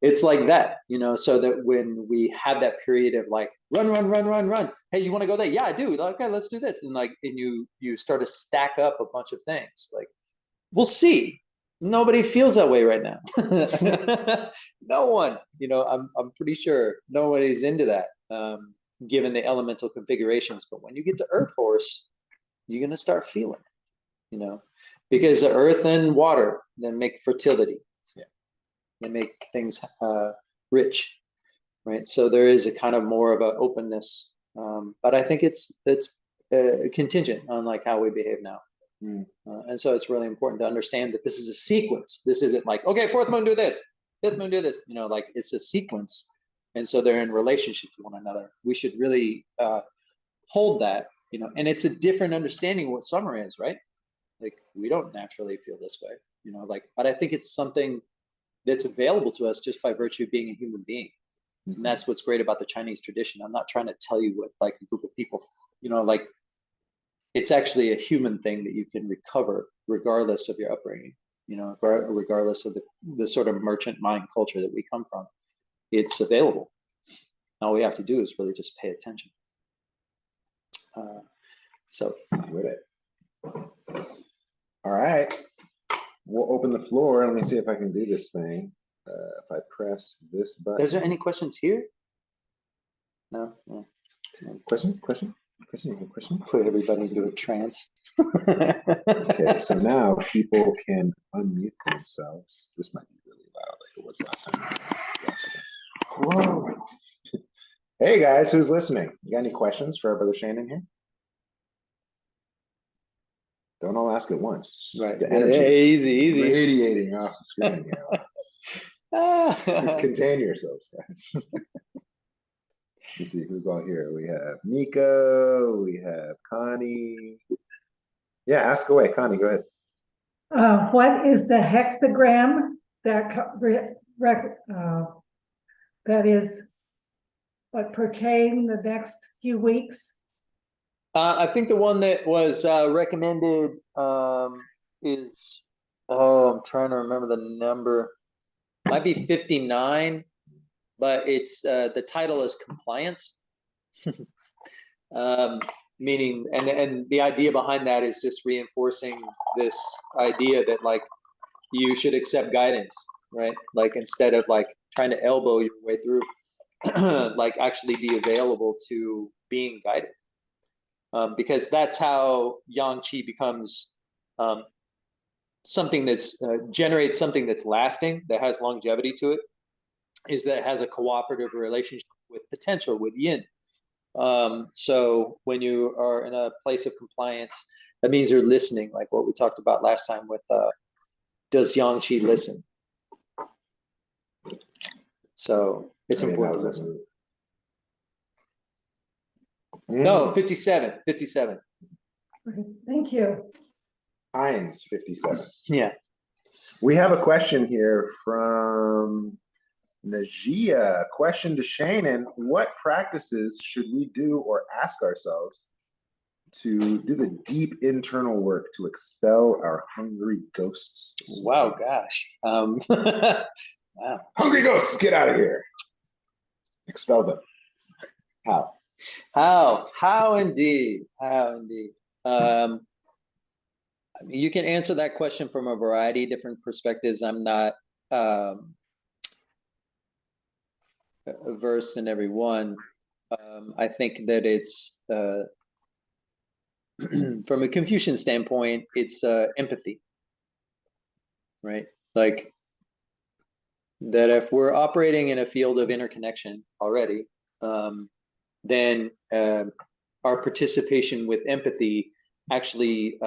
it's like that, you know, so that when we have that period of like, run, hey, you want to go there? Yeah, I do. Like, okay, let's do this. And like, and you start to stack up a bunch of things. Like, we'll see. Nobody feels that way right now. No one, you know, I'm pretty sure nobody's into that, given the elemental configurations. But when you get to Earth Horse, you're going to start feeling it, you know, because the earth and water then make fertility. They make things rich, right? So there is a kind of more of an openness, but I think it's contingent on like how we behave now. And so it's really important to understand that this is a sequence. This isn't like, okay, fourth moon do this, fifth moon do this, you know, like it's a sequence. And so they're in relationship to one another. We should really hold that, you know, and it's a different understanding of what summer is, right? Like we don't naturally feel this way, you know, like, but I think it's something that's available to us just by virtue of being a human being. And that's what's great about the Chinese tradition. I'm not trying to tell you what like a group of people, you know, like it's actually a human thing that you can recover regardless of your upbringing, you know, regardless of the sort of merchant mind culture that we come from. It's available. All we have to do is really just pay attention. So with it.
All right. we'll open the floor. Let me see if I can do this thing. If I press this button.
Is there any questions here? No. No.
Question?
Put everybody into a trance.
Okay, so now people can unmute themselves. This might be really loud like it was last time. Whoa. Hey guys, who's listening? You got any questions for our brother Seanan here? Don't all ask at once.
Right.
The energy
easy.
radiating off the screen here. Contain yourselves, guys. Let's see who's all here. We have Nico, we have Connie. Yeah, ask away. Connie, go ahead.
What is the hexagram that that is what pertain the next few weeks?
I think the one that was recommended is, I'm trying to remember the number. Might be 59, but it's the title is compliance. Meaning, and the idea behind that is just reinforcing this idea that like you should accept guidance, right? Like instead of like trying to elbow your way through, like actually be available to being guided. Because that's how Yang Qi becomes something that's generates something that's lasting, that has longevity to it, is that it has a cooperative relationship with potential, with yin. So when you are in a place of compliance, that means you're listening, like what we talked about last time with does Yang Qi listen? So it's important to listen. No, 57.
Thank you.
Heinz 57.
Yeah.
We have a question here from Najia. Question to Seanan: what practices should we do or ask ourselves to do the deep internal work to expel our hungry ghosts?
Wow, gosh. Wow.
Hungry ghosts, get out of here. Expel them. How?
How indeed. I mean, you can answer that question from a variety of different perspectives. I'm not versed in every one. I think that it's from a Confucian standpoint, it's empathy, right? Like that if we're operating in a field of interconnection already, then our participation with empathy actually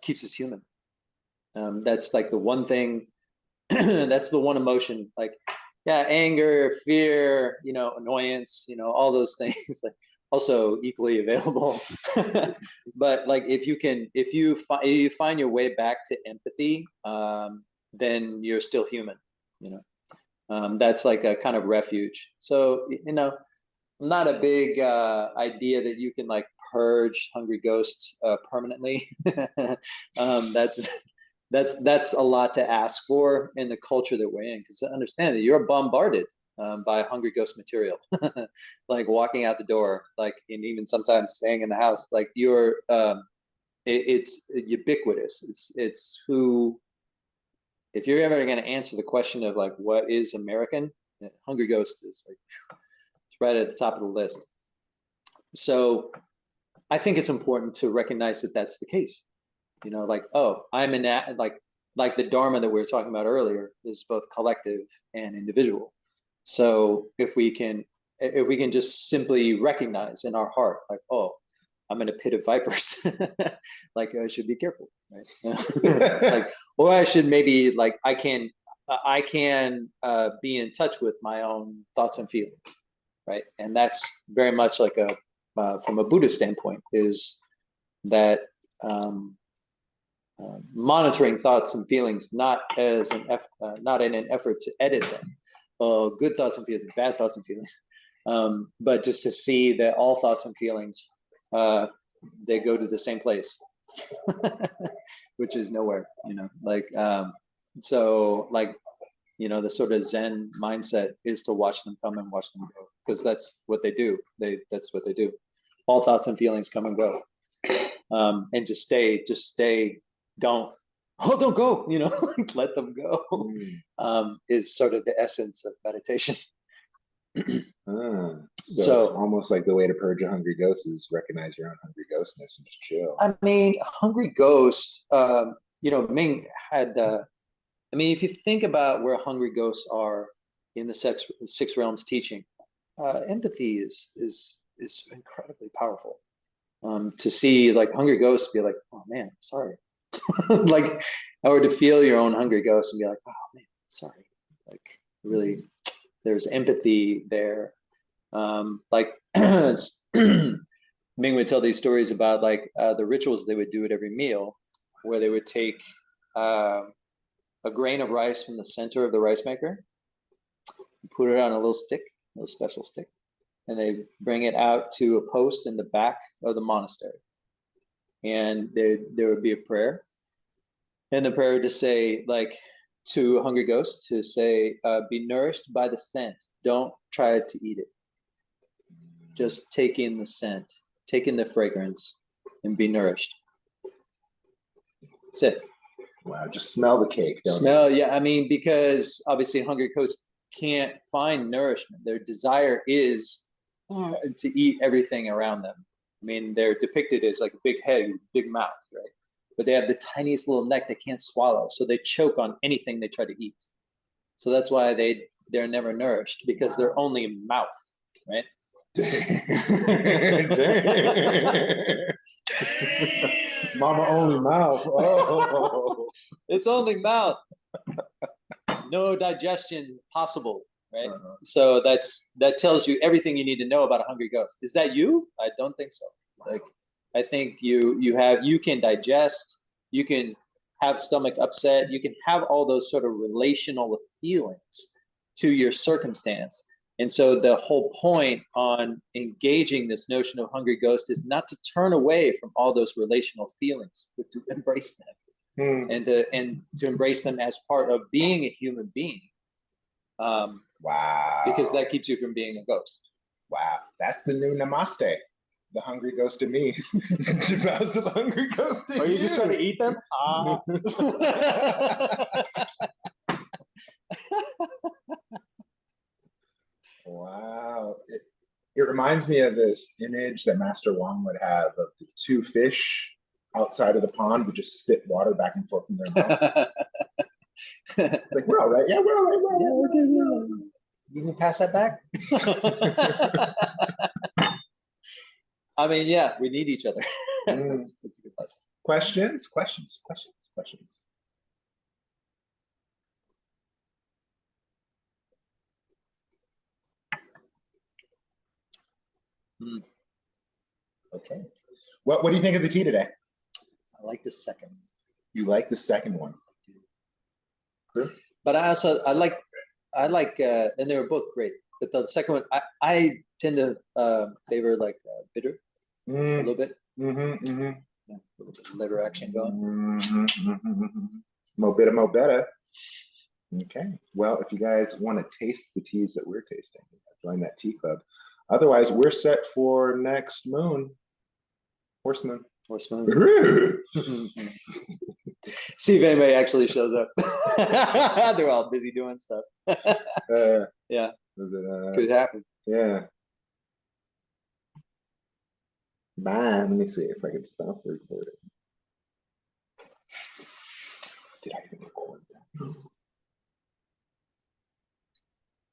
keeps us human. That's like the one thing, that's the one emotion, like, yeah, anger, fear, annoyance, all those things, like also equally available. But like, if you find your way back to empathy, then you're still human, that's like a kind of refuge. So, I'm not a big idea that you can like purge hungry ghosts permanently. That's a lot to ask for in the culture that we're in, because understand that you're bombarded by hungry ghost material, like walking out the door, like, and even sometimes staying in the house, like it's ubiquitous. It's who, if you're ever going to answer the question of like, what is American, hungry ghost is like, right at the top of the list. So I think it's important to recognize that that's the case. Like, oh, I'm in that, like the Dharma that we were talking about earlier is both collective and individual. So if we can just simply recognize in our heart, like, oh, I'm in a pit of vipers, like I should be careful, right? Like, or I should maybe like, I can be in touch with my own thoughts and feelings. Right, and that's very much like from a Buddhist standpoint, is that monitoring thoughts and feelings, not as not in an effort to edit them, good thoughts and feelings, bad thoughts and feelings, but just to see that all thoughts and feelings they go to the same place, which is nowhere. Like so, like. The sort of Zen mindset is to watch them come and watch them go, because that's what they do. That's what they do. All thoughts and feelings come and go, and just stay. Don't oh, don't go, you know, let them go,
Mm.
is sort of the essence of meditation.
Ah, so
So,
it's almost like the way to purge a hungry ghost is recognize your own hungry ghostness and just chill.
I mean, Hungry Ghost, you know, Ming had, I mean, if you think about where hungry ghosts are in the six realms teaching, empathy is incredibly powerful. To see like hungry ghosts be like, oh man, sorry, like, or to feel your own hungry ghost and be like, oh man, sorry, like really, there's empathy there. Like Ming would tell these stories about like the rituals they would do at every meal, where they would take a grain of rice from the center of the rice maker, put it on a little stick, a little special stick, and they bring it out to a post in the back of the monastery. And there would be a prayer, and the prayer would just say, like, to a hungry ghost, to say, be nourished by the scent. Don't try to eat it. Just take in the scent, take in the fragrance, and be nourished. That's it.
Wow, just smell the cake. Don't
Smell, yeah. I mean, because obviously hungry ghosts can't find nourishment. Their desire is to eat everything around them. I mean, they're depicted as like a big head, big mouth, right? But they have the tiniest little neck they can't swallow, so they choke on anything they try to eat. So that's why they're never nourished, because they're only mouth, right?
Mama only mouth. Oh.
It's only mouth. No digestion possible, right?
Uh-huh.
So that tells you everything you need to know about a hungry ghost. Is that you? I don't think so. Like, I think you can digest, you can have stomach upset, you can have all those sort of relational feelings to your circumstance. And so the whole point on engaging this notion of hungry ghost is not to turn away from all those relational feelings, but to embrace them. And to embrace them as part of being a human being,
Wow.
because that keeps you from being a ghost.
Wow, that's the new namaste. The hungry ghost in me. She bows to the hungry ghost in
Are you just trying to eat them?
Wow. It reminds me of this image that Master Wong would have of the two fish outside of the pond who just spit water back and forth from their mouth. Like, we're all right. Yeah, we're all right. We're all right. We're all right.
You can pass that back. I mean, yeah, we need each other. That's a good lesson.
Questions? Okay. What do you think of the tea today?
I like the second.
You like the second one? True.
But I like, and they were both great. But the second one, I tend to favor like bitter a little bit. Yeah, a little bit of liver action going.
Mo better. Okay. Well, if you guys want to taste the teas that we're tasting, join that tea club. Otherwise, we're set for next moon. Horse moon.
See if anybody actually shows up. They're all busy doing stuff. Yeah. Could happen.
Yeah. Man, let me see if I can stop the recording. Did I even record that?